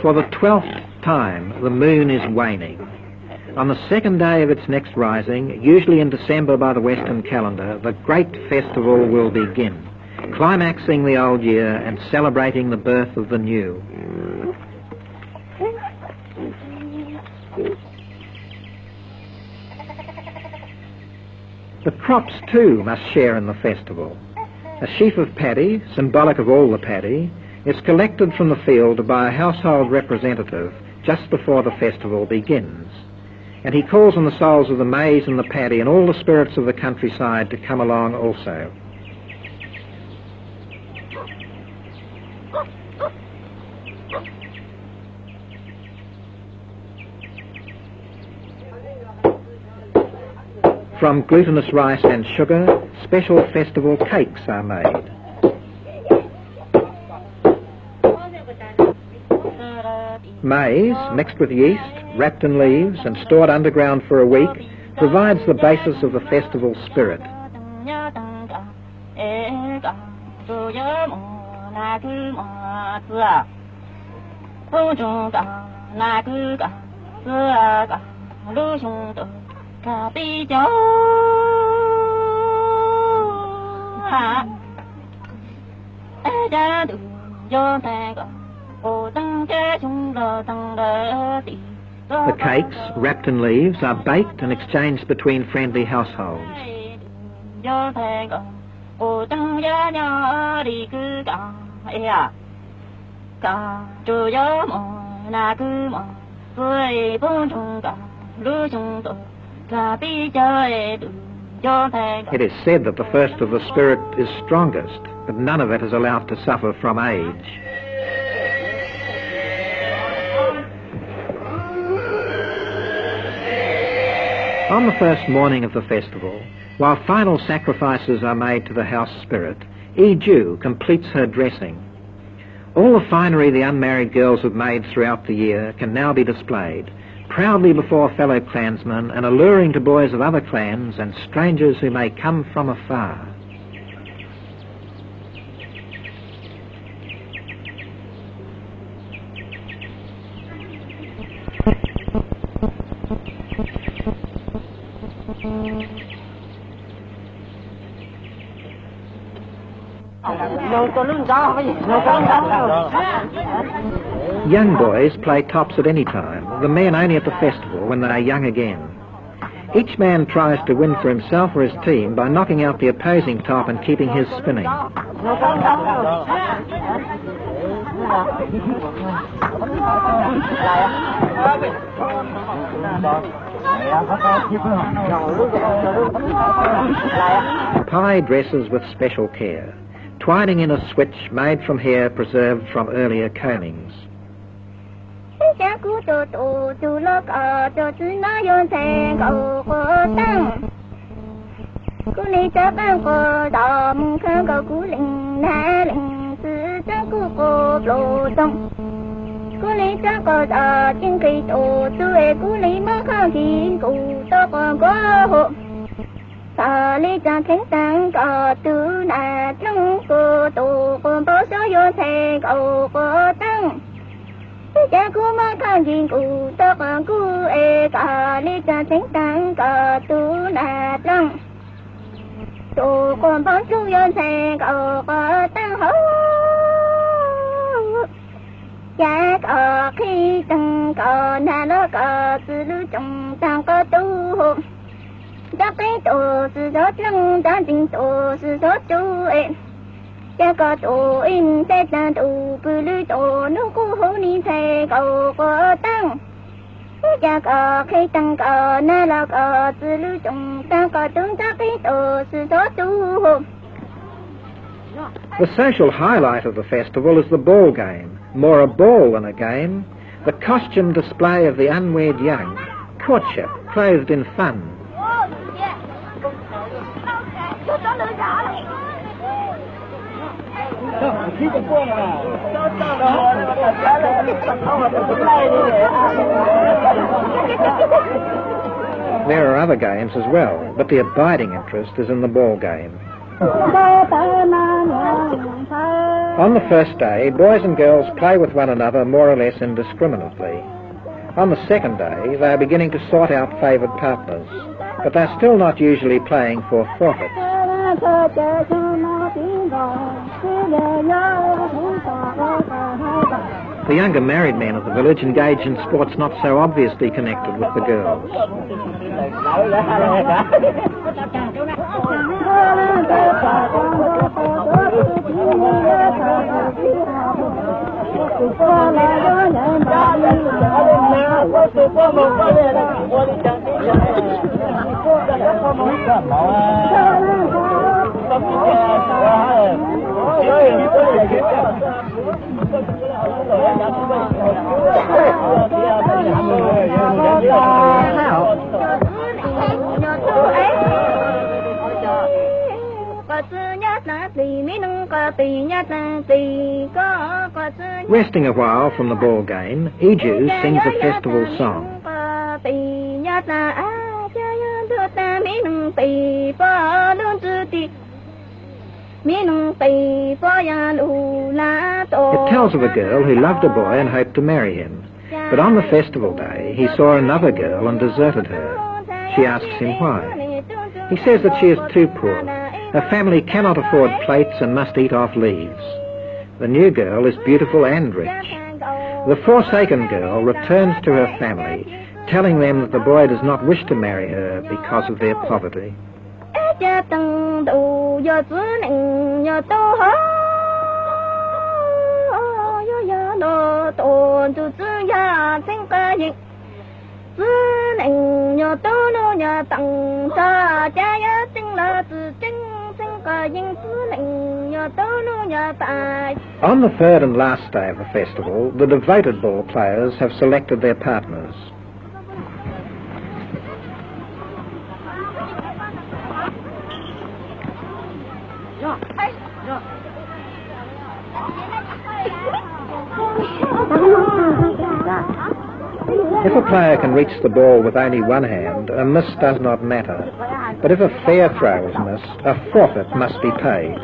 For the 12th time, the moon is waning. On the second day of its next rising, usually in December by the Western calendar, the great festival will begin, climaxing the old year and celebrating the birth of the new. The crops, too, must share in the festival. A sheaf of paddy, symbolic of all the paddy, is collected from the field by a household representative just before the festival begins, and he calls on the souls of the maize and the paddy and all the spirits of the countryside to come along also. From glutinous rice and sugar, special festival cakes are made. Maize, mixed with yeast, wrapped in leaves and stored underground for a week, provides the basis of the festival spirit. The cakes, wrapped in leaves, are baked and exchanged between friendly households. It is said that the first of the spirit is strongest, but none of it is allowed to suffer from age. On the first morning of the festival, while final sacrifices are made to the house spirit, Eju completes her dressing. All the finery the unmarried girls have made throughout the year can now be displayed, proudly before fellow clansmen and alluring to boys of other clans and strangers who may come from afar. Young boys play tops at any time, the men only at the festival when they are young again. Each man tries to win for himself or his team by knocking out the opposing top and keeping his spinning. Pie dresses with special care, twining in a switch made from hair preserved from earlier combings. The social highlight of the festival is the ball game, more a ball than a game, the costume display of the unwed young, courtship clothed in fun. There are other games as well, but the abiding interest is in the ball game. On the first day, boys and girls play with one another more or less indiscriminately. On the second day, they are beginning to sort out favoured partners, but they're still not usually playing for forfeits. The younger married men of the village engage in sports not so obviously connected with the girls. Resting a while from the ball game, Iju sings a festival song. It tells of a girl who loved a boy and hoped to marry him, but on the festival day he saw another girl and deserted her. She asks him why. He says that she is too poor. Her family cannot afford plates and must eat off leaves. The new girl is beautiful and rich. The forsaken girl returns to her family, telling them that the boy does not wish to marry her because of their poverty. On the third and last day of the festival, the devoted ball players have selected their partners. If a player can reach the ball with only one hand, a miss does not matter. But if a fair throw is missed, a forfeit must be paid.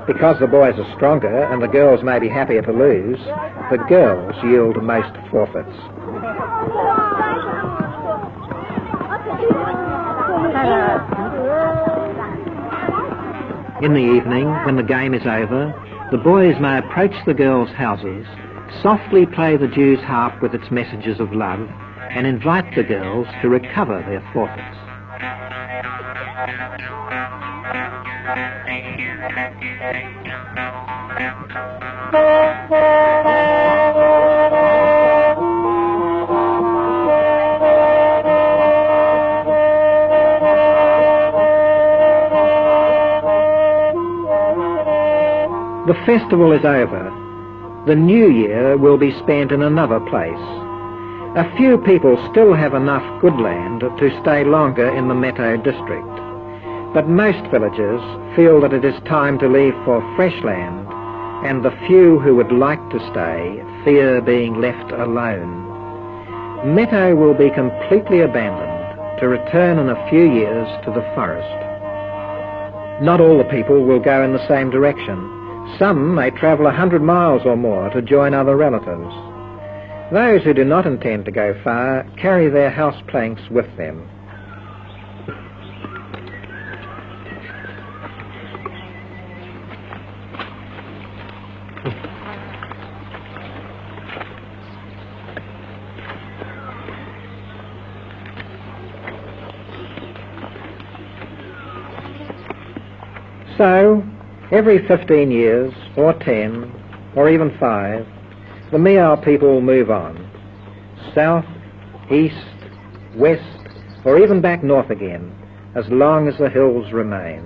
Because the boys are stronger and the girls may be happier to lose, the girls yield most forfeits. In the evening, when the game is over, the boys may approach the girls' houses, softly play the Jew's harp with its messages of love, and invite the girls to recover their forfeits. The festival is over. The new year will be spent in another place. A few people still have enough good land to stay longer in the Meadow district, but most villagers feel that it is time to leave for fresh land, and the few who would like to stay fear being left alone. Meadow will be completely abandoned, to return in a few years to the forest. Not all the people will go in the same direction. Some may travel 100 miles or more to join other relatives. Those who do not intend to go far carry their house planks with them. So, every 15 years, or 10, or even 5, the Meow people move on. South, east, west, or even back north again, as long as the hills remain.